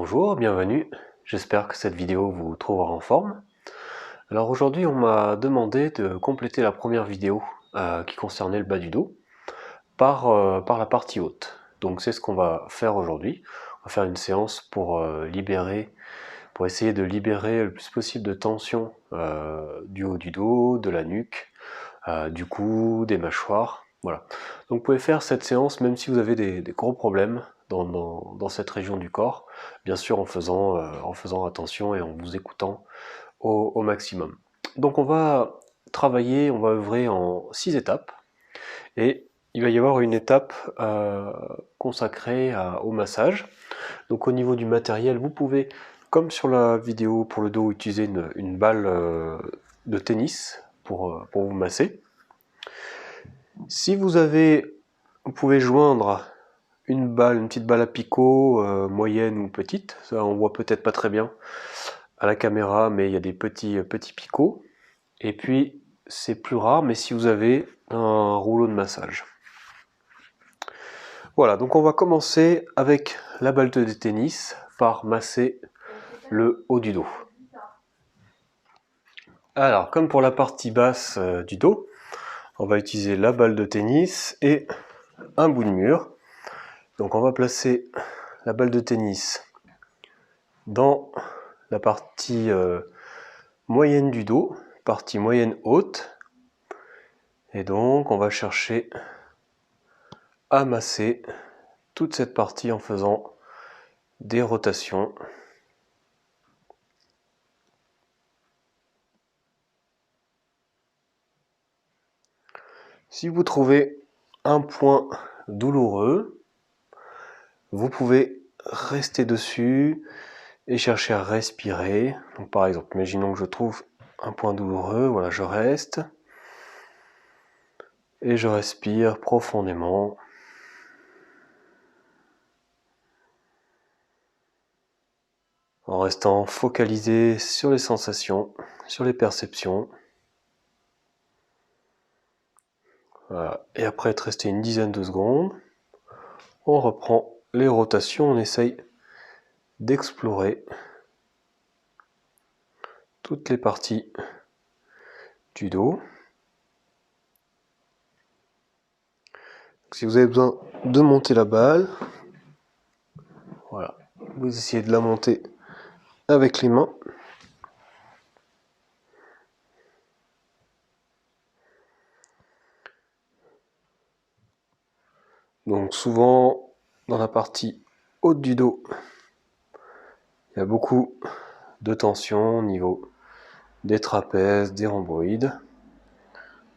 Bonjour, bienvenue. J'espère que cette vidéo vous trouvera en forme. Alors aujourd'hui, on m'a demandé de compléter la première vidéo qui concernait le bas du dos par la partie haute. Donc c'est ce qu'on va faire aujourd'hui. On va faire une séance pour pour essayer de libérer le plus possible de tension du haut du dos, de la nuque, du cou, des mâchoires. Voilà. Donc vous pouvez faire cette séance même si vous avez des gros problèmes dans cette région du corps, bien sûr en faisant attention et en vous écoutant au maximum. Donc on va travailler, on va œuvrer en 6 étapes et il va y avoir une étape consacrée au massage. Donc au niveau du matériel, vous pouvez, comme sur la vidéo pour le dos, utiliser une balle de tennis pour vous masser. Si vous pouvez joindre une petite balle à picot, moyenne ou petite, ça on voit peut-être pas très bien à la caméra, mais il y a des petits picots. Et puis c'est plus rare, mais si vous avez un rouleau de massage. Voilà, donc on va commencer avec la balle de tennis par masser le haut du dos. Alors, comme pour la partie basse du dos, on va utiliser la balle de tennis et un bout de mur. Donc on va placer la balle de tennis dans la partie moyenne du dos, partie moyenne haute. Et donc on va chercher à masser toute cette partie en faisant des rotations. Si vous trouvez un point douloureux, vous pouvez rester dessus et chercher à respirer. Donc par exemple, imaginons que je trouve un point douloureux, voilà, je reste et je respire profondément. En restant focalisé sur les sensations, sur les perceptions. Voilà. Et après être resté une dizaine de secondes, on reprend les rotations, on essaye d'explorer toutes les parties du dos. Si vous avez besoin de monter la balle, voilà, vous essayez de la monter avec les mains. Donc souvent, dans la partie haute du dos, il y a beaucoup de tension au niveau des trapèzes, des rhomboïdes.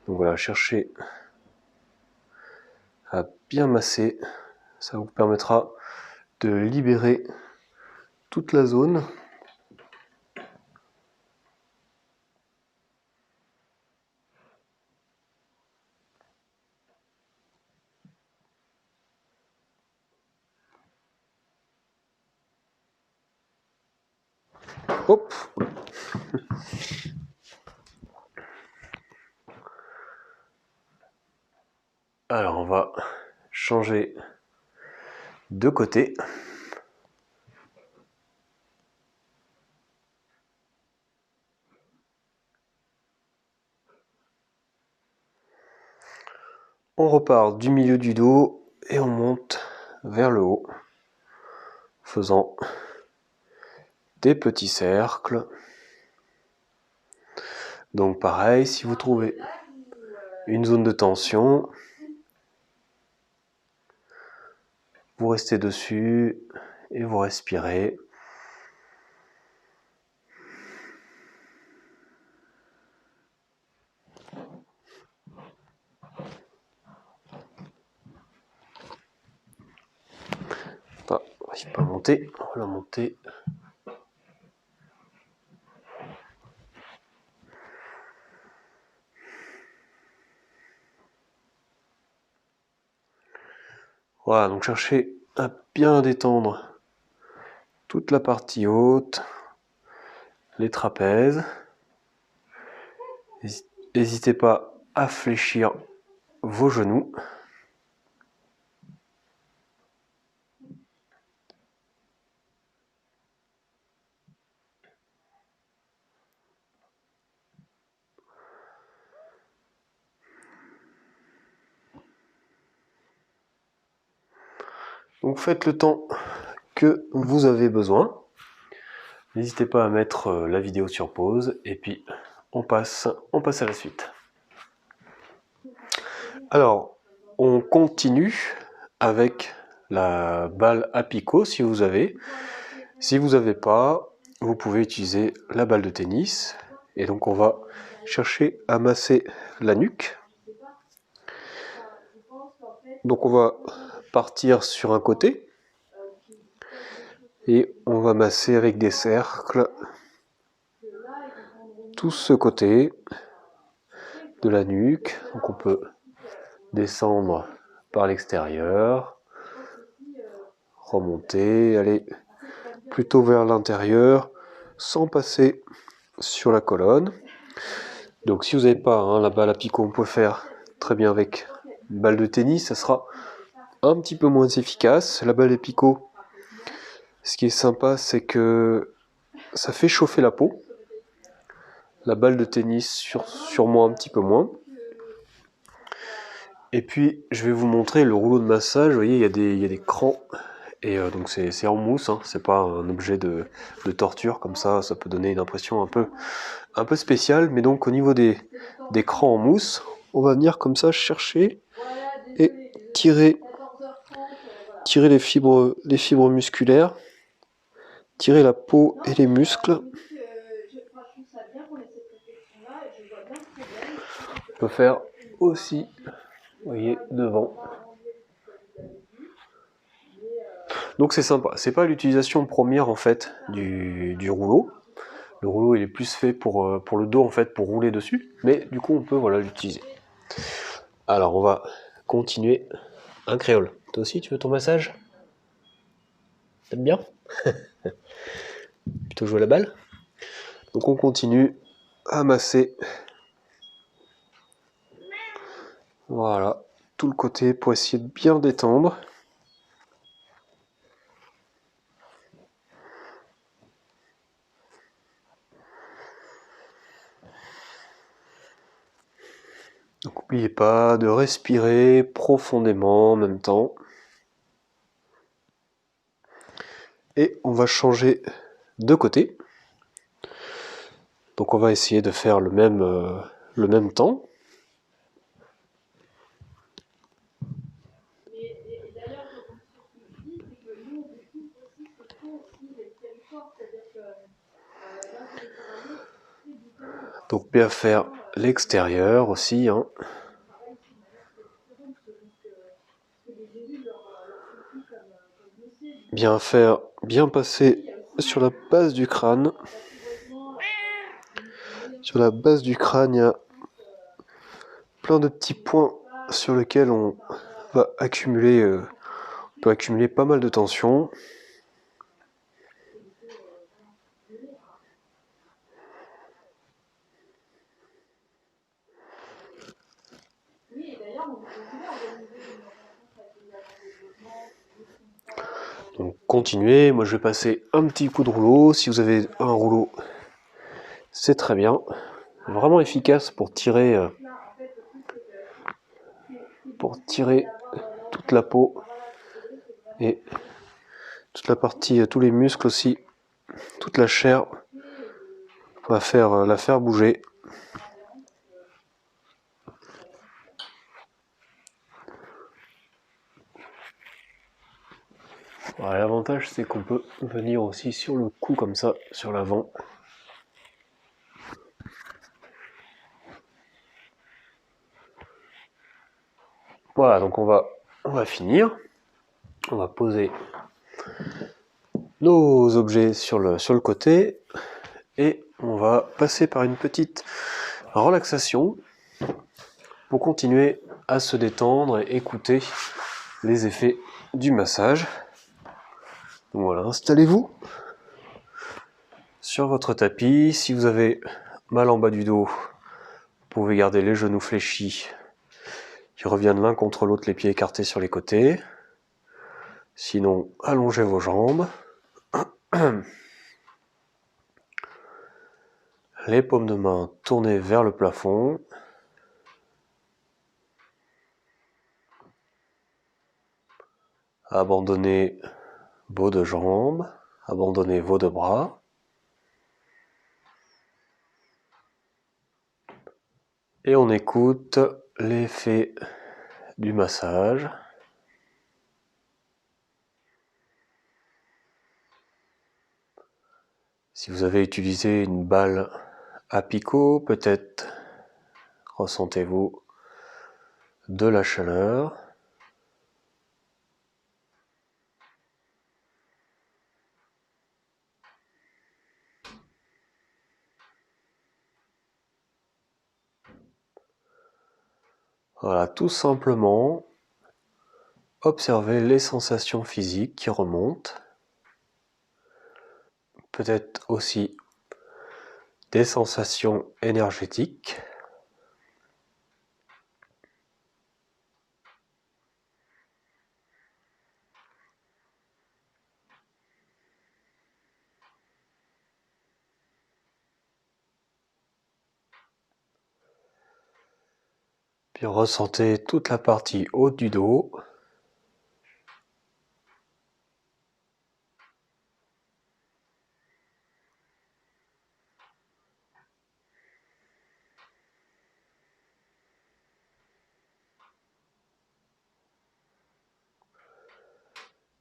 Donc voilà, cherchez à bien masser, ça vous permettra de libérer toute la zone. Hop. Alors on va changer de côté. On repart du milieu du dos et on monte vers le haut, faisant des petits cercles. Donc pareil, si vous trouvez une zone de tension, vous restez dessus et vous respirez. Ah, on n'arrive pas à monter, on va la monter. Voilà, donc cherchez à bien détendre toute la partie haute, les trapèzes. N'hésitez pas à fléchir vos genoux. Donc faites le temps que vous avez besoin. N'hésitez pas à mettre la vidéo sur pause et puis on passe à la suite. Alors, on continue avec la balle à picot si vous avez. Si vous n'avez pas, vous pouvez utiliser la balle de tennis. Et donc on va chercher à masser la nuque. Donc on va partir sur un côté. Et on va masser avec des cercles tout ce côté de la nuque. Donc on peut descendre par l'extérieur, remonter, aller plutôt vers l'intérieur sans passer sur la colonne. Donc si vous n'avez pas la balle à picot, on peut faire très bien avec une balle de tennis, ça sera un petit peu moins efficace. La balle de picot, ce qui est sympa, c'est que ça fait chauffer la peau. La balle de tennis sur moi un petit peu moins. Et puis je vais vous montrer le rouleau de massage. Vous voyez, il y a des crans. Et donc c'est en mousse, hein. C'est pas un objet de torture comme ça peut donner une impression un peu spéciale. Mais donc au niveau des crans en mousse, on va venir comme ça chercher et tirer les fibres musculaires, tirer la peau et les muscles. On peut faire aussi, vous voyez, devant. Donc c'est sympa, c'est pas l'utilisation première en fait du rouleau. Le rouleau il est plus fait pour le dos en fait, pour rouler dessus, mais du coup on peut voilà l'utiliser. Alors on va continuer un créole. Toi aussi tu veux ton massage? T'aimes bien? Plutôt jouer à la balle? Donc on continue à masser. Voilà, tout le côté pour essayer de bien détendre. Donc n'oubliez pas de respirer profondément en même temps. Et on va changer de côté. Donc on va essayer de faire le même temps. Donc bien faire l'extérieur aussi, hein. Bien passer sur la base du crâne. Sur la base du crâne, il y a plein de petits points sur lesquels on va accumuler, peut accumuler pas mal de tension. Donc continuez, moi je vais passer un petit coup de rouleau. Si vous avez un rouleau, c'est très bien. Vraiment efficace pour tirer toute la peau et toute la partie, tous les muscles aussi, toute la chair. On va la faire bouger. Voilà, l'avantage c'est qu'on peut venir aussi sur le cou comme ça, sur l'avant. Voilà, donc on va finir. On va poser nos objets sur le côté et on va passer par une petite relaxation pour continuer à se détendre et écouter les effets du massage. Donc voilà, installez-vous sur votre tapis. Si vous avez mal en bas du dos, vous pouvez garder les genoux fléchis qui reviennent l'un contre l'autre, les pieds écartés sur les côtés. Sinon, allongez vos jambes. Les paumes de main tournées vers le plafond. Abandonnez vos deux jambes, abandonnez vos deux bras. Et on écoute l'effet du massage. Si vous avez utilisé une balle à picot, peut-être ressentez-vous de la chaleur. Voilà, tout simplement, observez les sensations physiques qui remontent. Peut-être aussi des sensations énergétiques. Puis ressentez toute la partie haute du dos.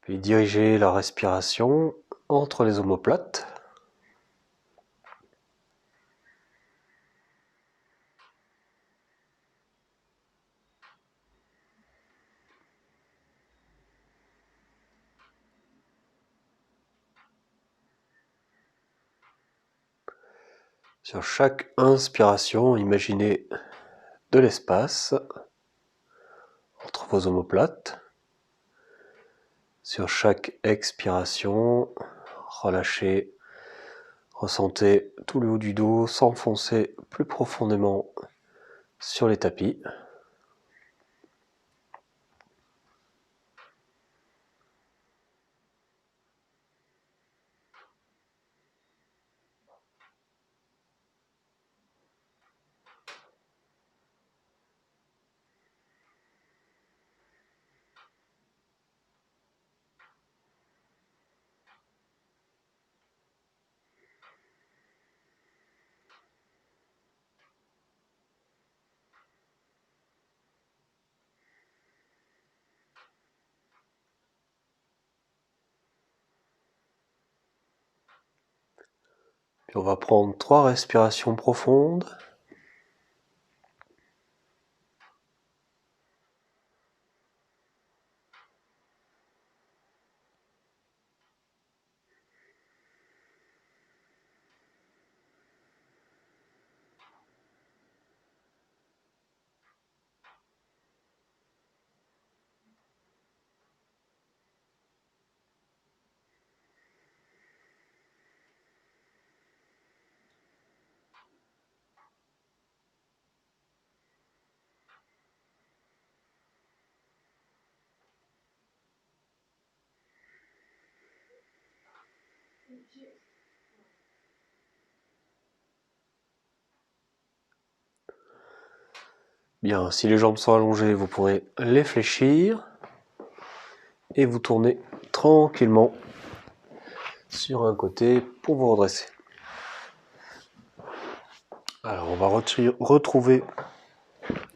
Puis dirigez la respiration entre les omoplates. Sur chaque inspiration, imaginez de l'espace entre vos omoplates. Sur chaque expiration, relâchez, ressentez tout le haut du dos s'enfoncer plus profondément sur les tapis. Puis on va prendre 3 respirations profondes. Bien, si les jambes sont allongées, vous pourrez les fléchir et vous tourner tranquillement sur un côté pour vous redresser. Alors on va retrouver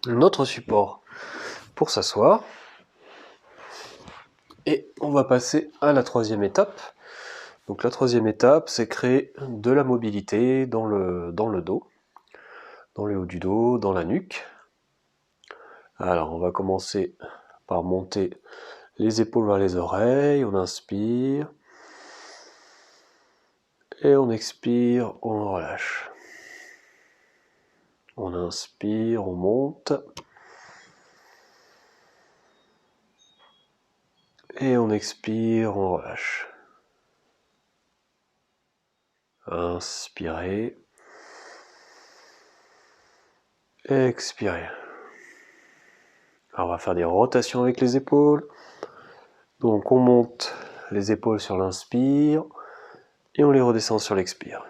notre support pour s'asseoir et on va passer à la troisième étape. Donc la troisième étape, c'est créer de la mobilité dans le dos, dans le haut du dos, dans la nuque. Alors on va commencer par monter les épaules vers les oreilles, on inspire, et on expire, on relâche. On inspire, on monte, et on expire, on relâche. Inspirez, expirez. Alors on va faire des rotations avec les épaules. Donc on monte les épaules sur l'inspire et on les redescend sur l'expire.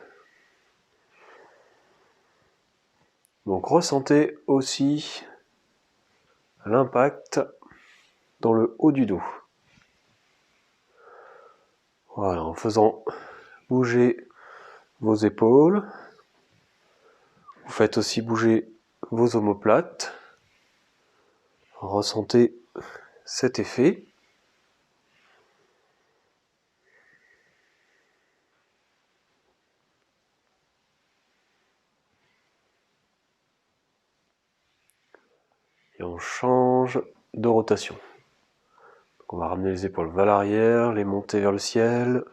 Donc ressentez aussi l'impact dans le haut du dos. Voilà, en faisant bouger vos épaules. Vous faites aussi bouger vos omoplates. Ressentez cet effet. Et on change de rotation. Donc on va ramener les épaules vers l'arrière, les monter vers le ciel,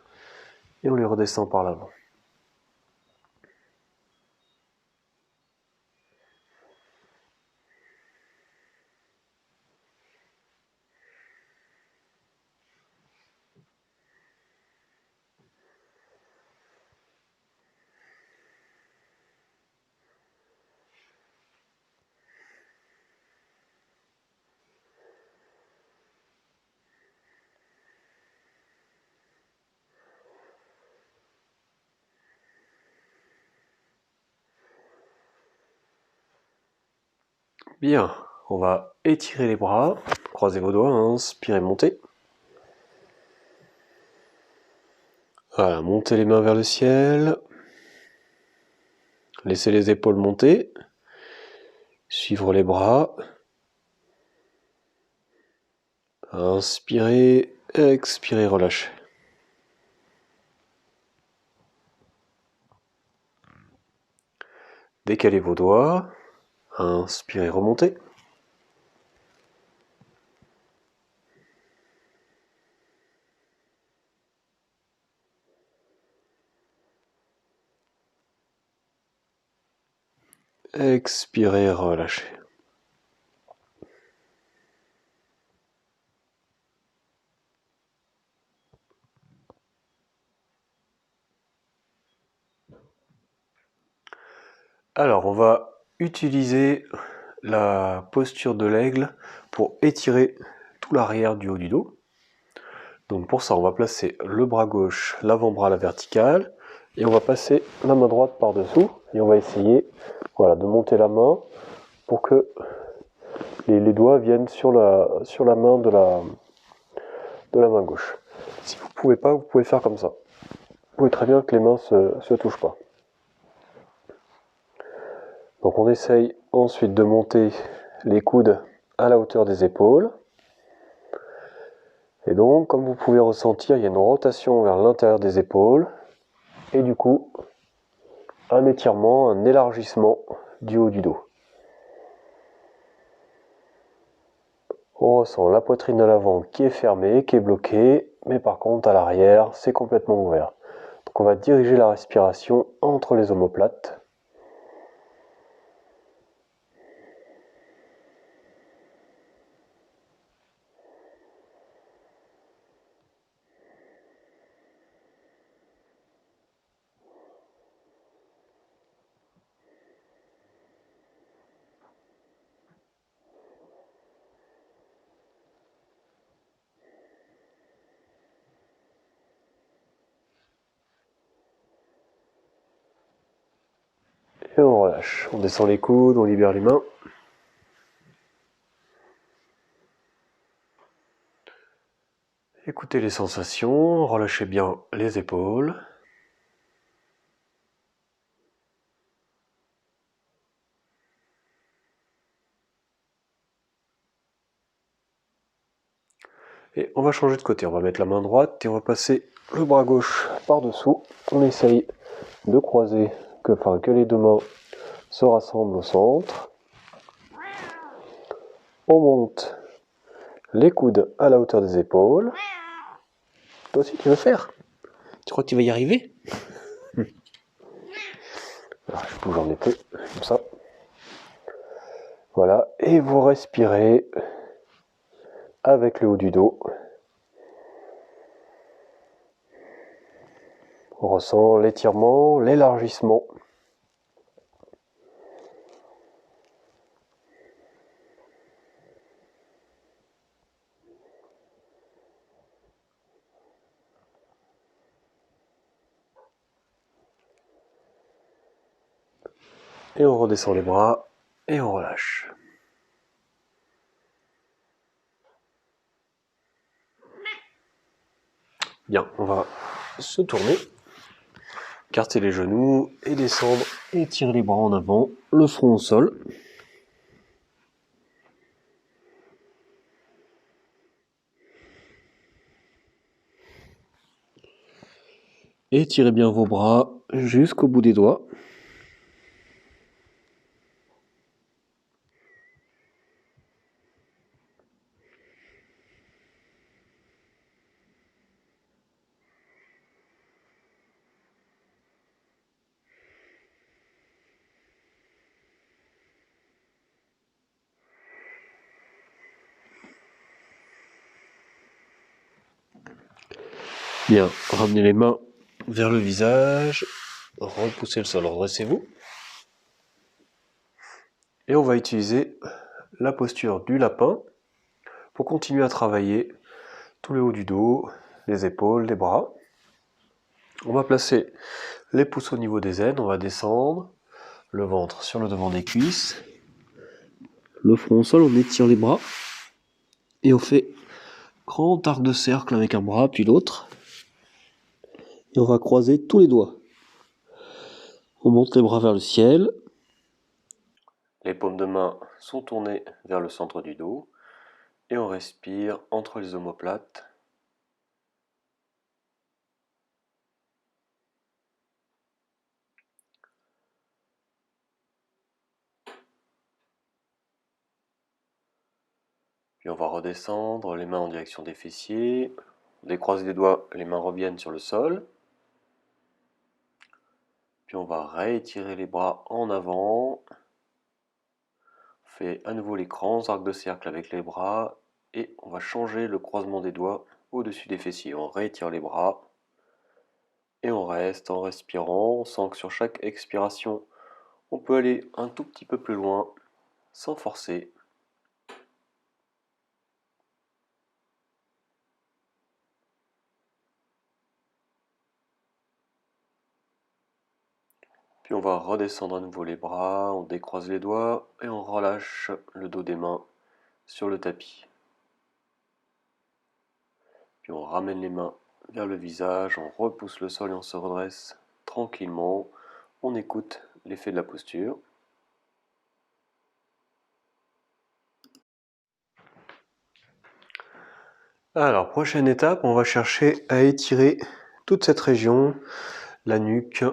et on les redescend par l'avant. Bien, on va étirer les bras, croisez vos doigts, inspirez, montez. Voilà, montez les mains vers le ciel. Laissez les épaules monter. Suivre les bras. Inspirez, expirez, relâchez. Décalez vos doigts. Inspirez, remontez. Expirez, relâchez. Alors, on va utiliser la posture de l'aigle pour étirer tout l'arrière du haut du dos. Donc pour ça, on va placer le bras gauche, l'avant-bras à la verticale, et on va passer la main droite par-dessous, et on va essayer de monter la main pour que les doigts viennent sur la main de la main gauche. Si vous ne pouvez pas, vous pouvez faire comme ça. Vous pouvez très bien que les mains se touchent pas. Donc on essaye ensuite de monter les coudes à la hauteur des épaules. Et donc, comme vous pouvez ressentir, il y a une rotation vers l'intérieur des épaules. Et du coup, un étirement, un élargissement du haut du dos. On ressent la poitrine de l'avant qui est fermée, qui est bloquée, mais par contre à l'arrière, c'est complètement ouvert. Donc on va diriger la respiration entre les omoplates. Et on relâche. On descend les coudes, on libère les mains. Écoutez les sensations, relâchez bien les épaules. Et on va changer de côté, on va mettre la main droite et on va passer le bras gauche par-dessous. On essaye de croiser, que les deux mains se rassemblent au centre. On monte les coudes à la hauteur des épaules. Toi aussi tu veux faire? Tu crois que tu vas y arriver? Alors, je bouge en été, comme ça. Voilà, et vous respirez avec le haut du dos. On ressent l'étirement, l'élargissement. Et on redescend les bras et on relâche. Bien, on va se tourner, écarter les genoux et descendre, étirer les bras en avant, le front au sol. Étirez bien vos bras jusqu'au bout des doigts. Bien, ramenez les mains vers le visage, repoussez le sol, redressez-vous. Et on va utiliser la posture du lapin pour continuer à travailler tout le haut du dos, les épaules, les bras. On va placer les pouces au niveau des aines, on va descendre, le ventre sur le devant des cuisses, le front au sol, on étire les bras et on fait grand arc de cercle avec un bras puis l'autre. Et on va croiser tous les doigts. On monte les bras vers le ciel. Les paumes de main sont tournées vers le centre du dos. Et on respire entre les omoplates. Puis on va redescendre, les mains en direction des fessiers. On décroise les doigts, les mains reviennent sur le sol. Puis on va réétirer les bras en avant. On fait à nouveau les grands arcs de cercle avec les bras. Et on va changer le croisement des doigts au-dessus des fessiers. On réétire les bras. Et on reste en respirant. On sent que sur chaque expiration, on peut aller un tout petit peu plus loin sans forcer. Puis on va redescendre à nouveau les bras, on décroise les doigts et on relâche le dos des mains sur le tapis. Puis on ramène les mains vers le visage, on repousse le sol et on se redresse tranquillement. On écoute l'effet de la posture. Alors, prochaine étape, on va chercher à étirer toute cette région, la nuque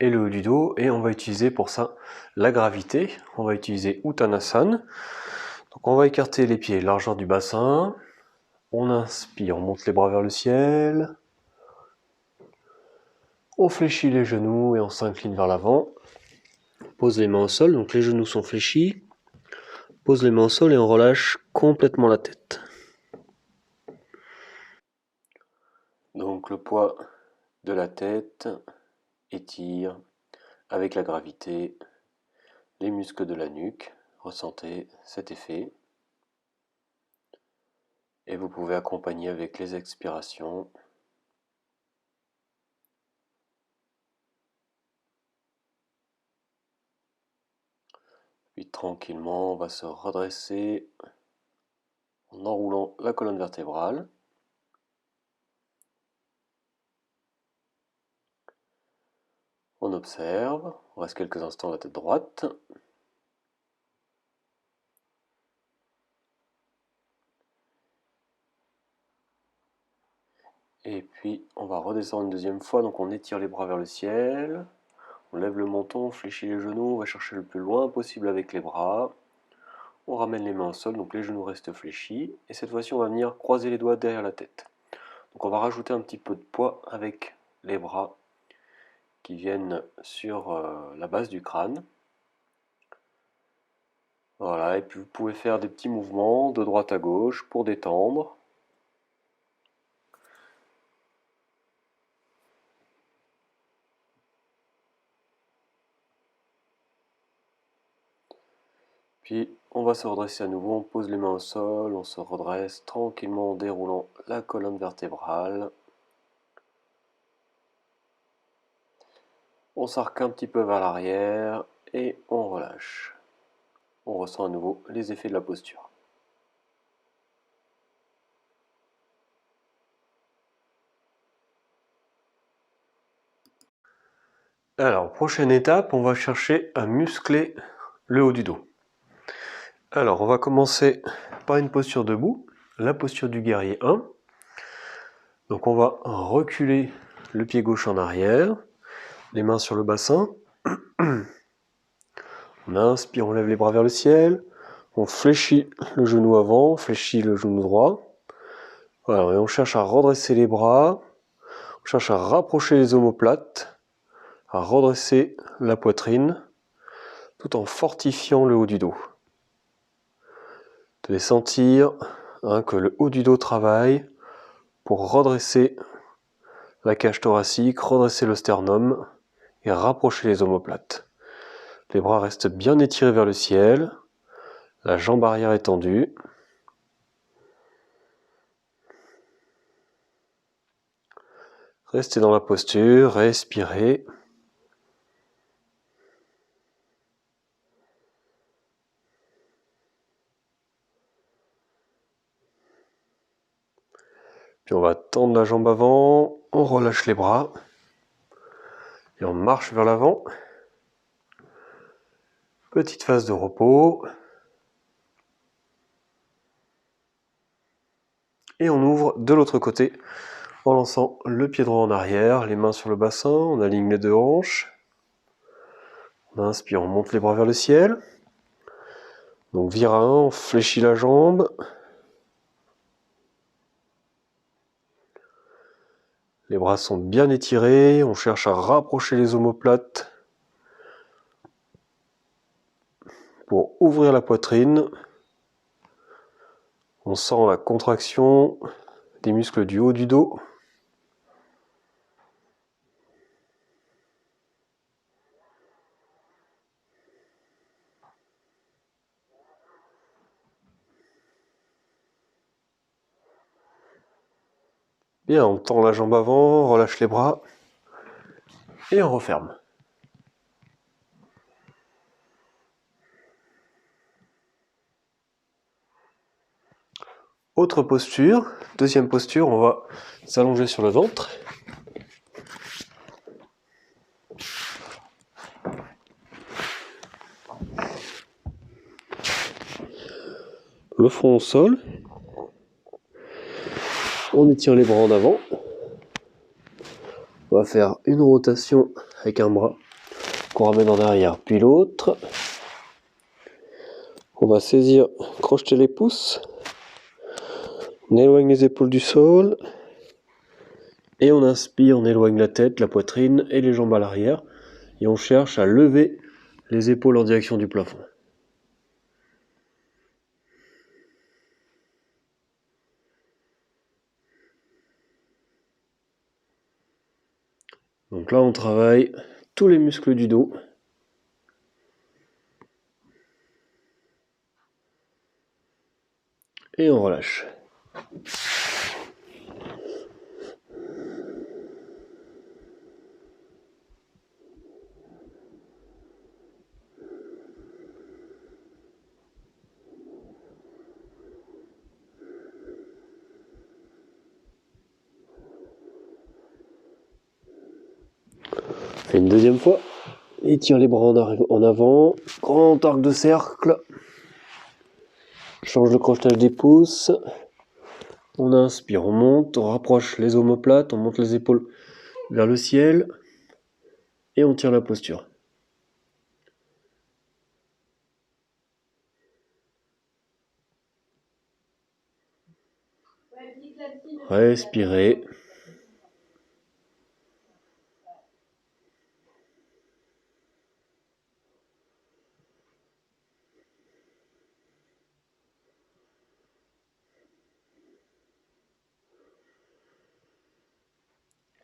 et le haut du dos, et on va utiliser pour ça la gravité. On va utiliser Uttanasana. Donc on va écarter les pieds, largeur du bassin. On inspire, on monte les bras vers le ciel. On fléchit les genoux et on s'incline vers l'avant. On pose les mains au sol, donc les genoux sont fléchis. On pose les mains au sol et on relâche complètement la tête. Donc le poids de la tête étire avec la gravité les muscles de la nuque. Ressentez cet effet. Et vous pouvez accompagner avec les expirations. Puis tranquillement, on va se redresser en enroulant la colonne vertébrale. On observe, on reste quelques instants la tête droite. Et puis on va redescendre une deuxième fois, donc on étire les bras vers le ciel. On lève le menton, on fléchit les genoux, on va chercher le plus loin possible avec les bras. On ramène les mains au sol, donc les genoux restent fléchis. Et cette fois-ci, on va venir croiser les doigts derrière la tête. Donc on va rajouter un petit peu de poids avec les bras qui viennent sur la base du crâne. Voilà, et puis vous pouvez faire des petits mouvements de droite à gauche pour détendre. Puis on va se redresser à nouveau, on pose les mains au sol, on se redresse tranquillement en déroulant la colonne vertébrale. On s'arque un petit peu vers l'arrière et on relâche. On ressent à nouveau les effets de la posture. Alors, prochaine étape, on va chercher à muscler le haut du dos. Alors, on va commencer par une posture debout, la posture du guerrier 1. Donc, on va reculer le pied gauche en arrière, les mains sur le bassin. On inspire, on lève les bras vers le ciel. On fléchit le genou avant, on fléchit le genou droit. Voilà, et on cherche à redresser les bras. On cherche à rapprocher les omoplates, à redresser la poitrine, tout en fortifiant le haut du dos. Vous devez sentir que le haut du dos travaille pour redresser la cage thoracique, redresser le sternum et rapprocher les omoplates. Les bras restent bien étirés vers le ciel, la jambe arrière est tendue. Restez dans la posture, respirez. Puis on va tendre la jambe avant, on relâche les bras et on marche vers l'avant. Petite phase de repos. Et on ouvre de l'autre côté en lançant le pied droit en arrière, les mains sur le bassin, on aligne les deux hanches. On inspire, on monte les bras vers le ciel. Donc vire à 1, on fléchit la jambe. Les bras sont bien étirés, on cherche à rapprocher les omoplates pour ouvrir la poitrine. On sent la contraction des muscles du haut du dos. Bien, on tend la jambe avant, on relâche les bras et on referme. Autre posture, deuxième posture, on va s'allonger sur le ventre. Le front au sol. On étire les bras en avant. On va faire une rotation avec un bras qu'on ramène en arrière, puis l'autre. On va saisir, crocheter les pouces. On éloigne les épaules du sol. Et on inspire, on éloigne la tête, la poitrine et les jambes à l'arrière. Et on cherche à lever les épaules en direction du plafond. Donc là, on travaille tous les muscles du dos. Et on relâche. Fait une deuxième fois. Étire les bras en avant. Grand arc de cercle. Change le crochetage des pouces. On inspire, on monte, on rapproche les omoplates, on monte les épaules vers le ciel. Et on tire la posture. Respirez.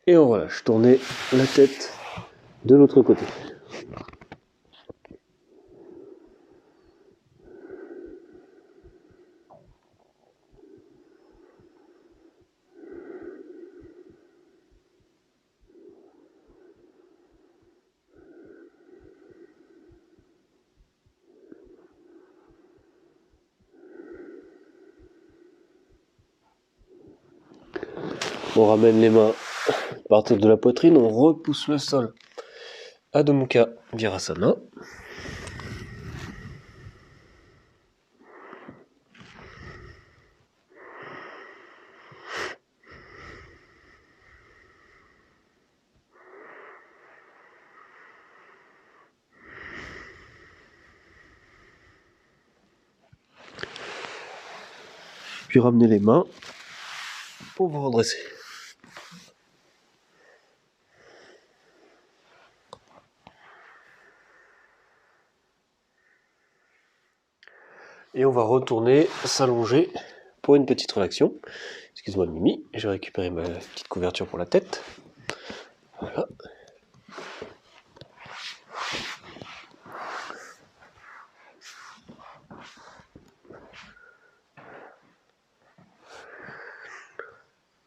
Et on relâche. Tournez la tête de l'autre côté. On ramène les mains à partir de la poitrine, on repousse le sol Adho Mukha Virasana. Puis ramenez les mains pour vous redresser. Et on va retourner s'allonger pour une petite relaxation. Excuse-moi Mimi, j'ai récupéré ma petite couverture pour la tête. Voilà.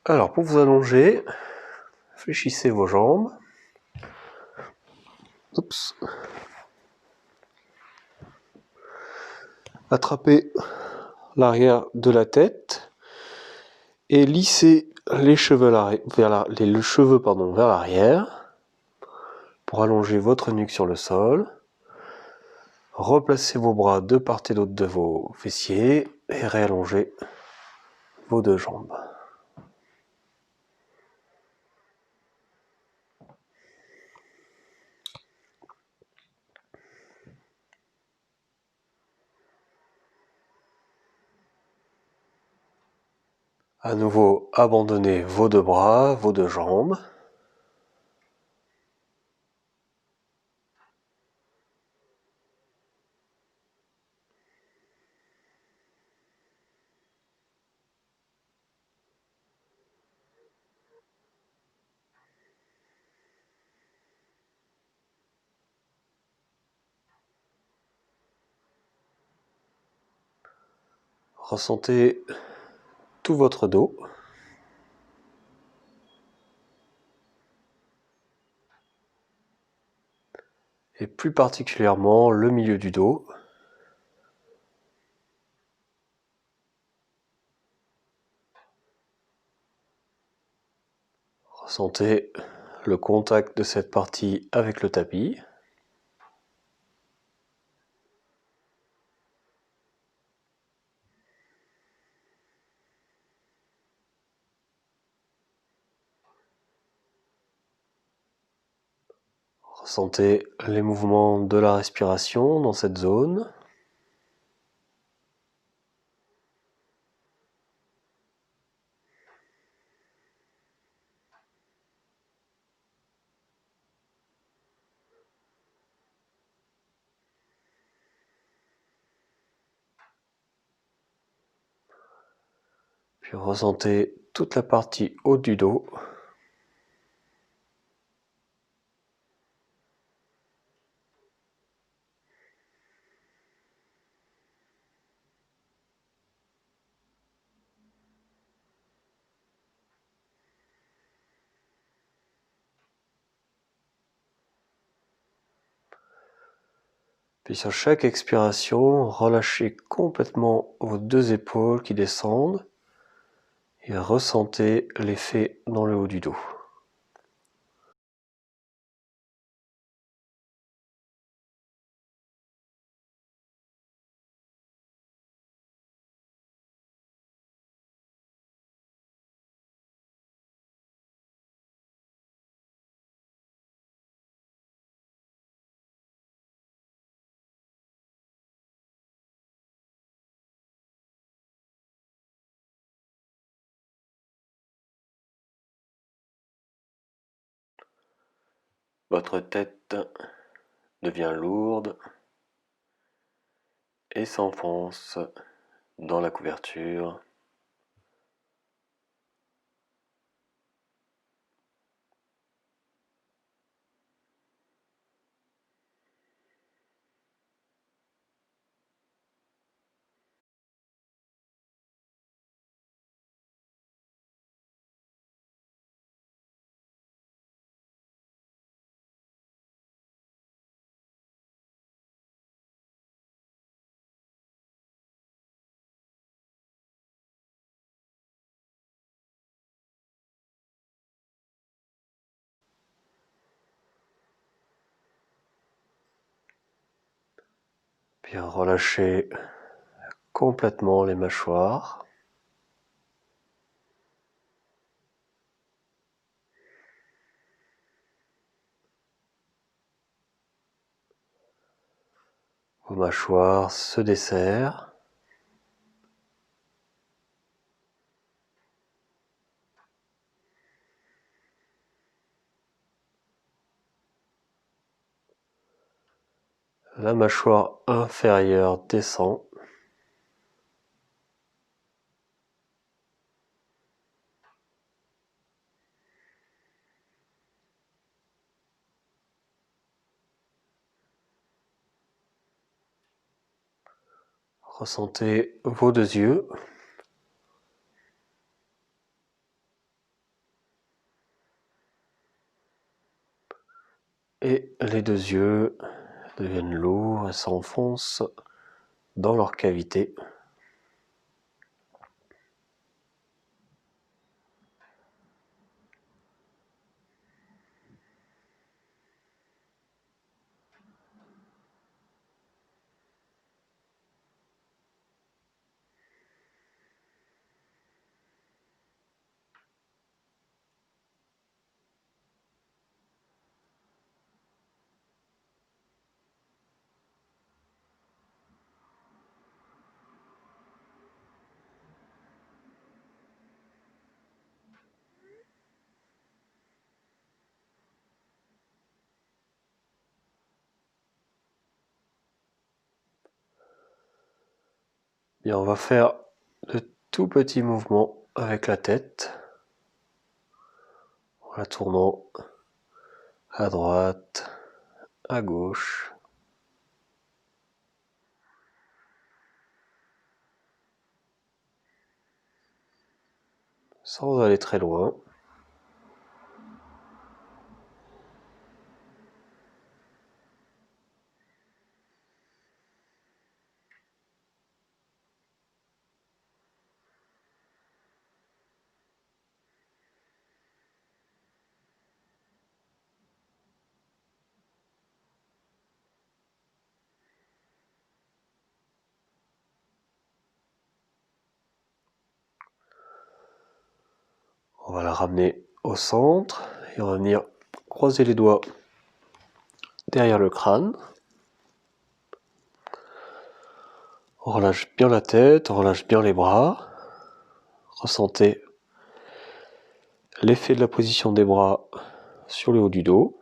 Alors pour vous allonger, fléchissez vos jambes. Oups. Attrapez l'arrière de la tête et lissez les cheveux vers l'arrière pour allonger votre nuque sur le sol. Replacez vos bras de part et d'autre de vos fessiers et réallongez vos deux jambes. À nouveau, abandonnez vos deux bras, vos deux jambes. Ressentez tout votre dos. Et plus particulièrement le milieu du dos. Ressentez le contact de cette partie avec le tapis. Ressentez les mouvements de la respiration dans cette zone. Puis ressentez toute la partie haute du dos. Puis sur chaque expiration, relâchez complètement vos deux épaules qui descendent et ressentez l'effet dans le haut du dos. Votre tête devient lourde et s'enfonce dans la couverture. Bien relâcher complètement les mâchoires. Vos mâchoires se desserrent. La mâchoire inférieure descend. Ressentez vos deux yeux. Et les deux yeux deviennent lourds et s'enfoncent dans leur cavité. Bien, on va faire de tout petits mouvements avec la tête, en la tournant à droite, à gauche. Sans aller très loin. On va la ramener au centre et on va venir croiser les doigts derrière le crâne. On relâche bien la tête, on relâche bien les bras. Ressentez l'effet de la position des bras sur le haut du dos.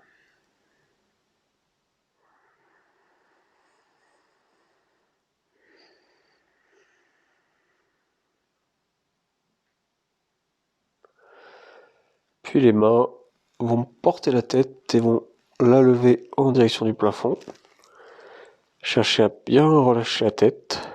Puis les mains vont porter la tête et vont la lever en direction du plafond. Cherchez à bien relâcher la tête.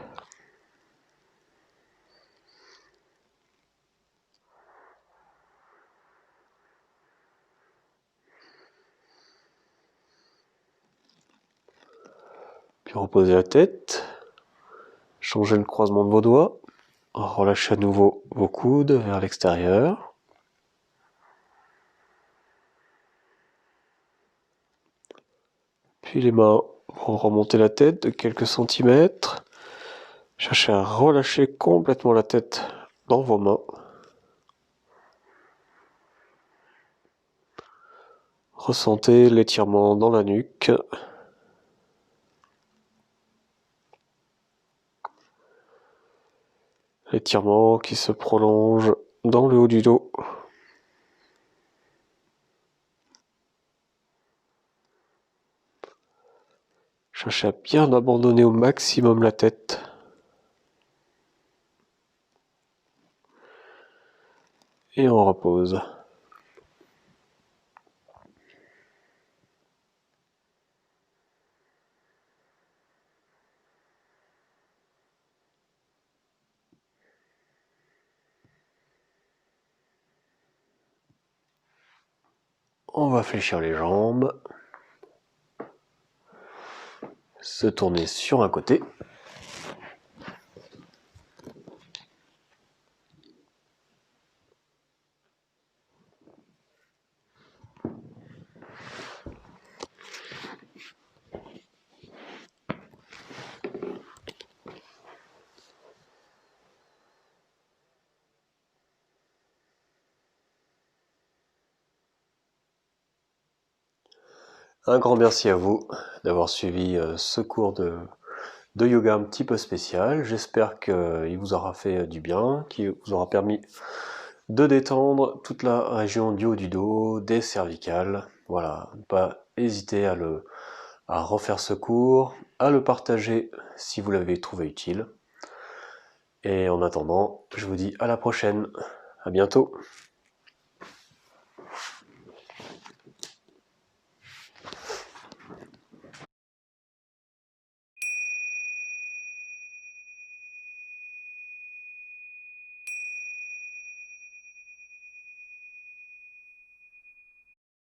Puis reposez la tête. Changez le croisement de vos doigts. Relâchez à nouveau vos coudes vers l'extérieur. Puis les mains vont remonter la tête de quelques centimètres. Cherchez à relâcher complètement la tête dans vos mains. Ressentez l'étirement dans la nuque. L'étirement qui se prolonge dans le haut du dos. Cherchez à bien abandonner au maximum la tête. Et on repose. On va fléchir les jambes. Se tourner sur un côté. Un grand merci à vous d'avoir suivi ce cours de yoga un petit peu spécial. J'espère qu'il vous aura fait du bien, qu'il vous aura permis de détendre toute la région du haut du dos, des cervicales. Voilà, ne pas hésiter à refaire ce cours, à le partager si vous l'avez trouvé utile. Et en attendant, je vous dis à la prochaine. À bientôt.